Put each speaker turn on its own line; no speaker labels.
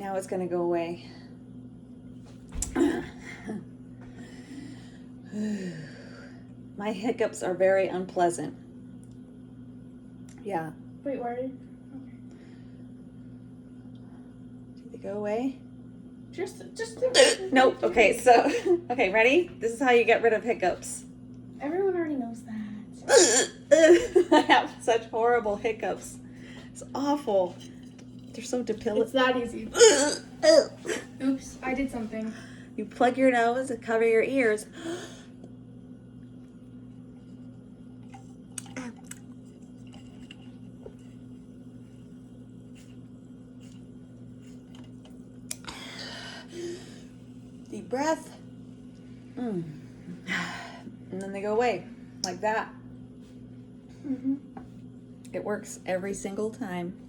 now it's gonna go away. My hiccups are very unpleasant. Yeah.
Wait, where did? Okay.
Did they go away?
Just.
Nope. Okay, so, okay, ready? This is how you get rid of hiccups.
Everyone already knows that.
I have such horrible hiccups. It's awful. They're so debilitating.
It's that easy. Oops, I did something.
You plug your nose and cover your ears. Deep breath. And then they go away like that.
Mm-hmm.
It works every single time.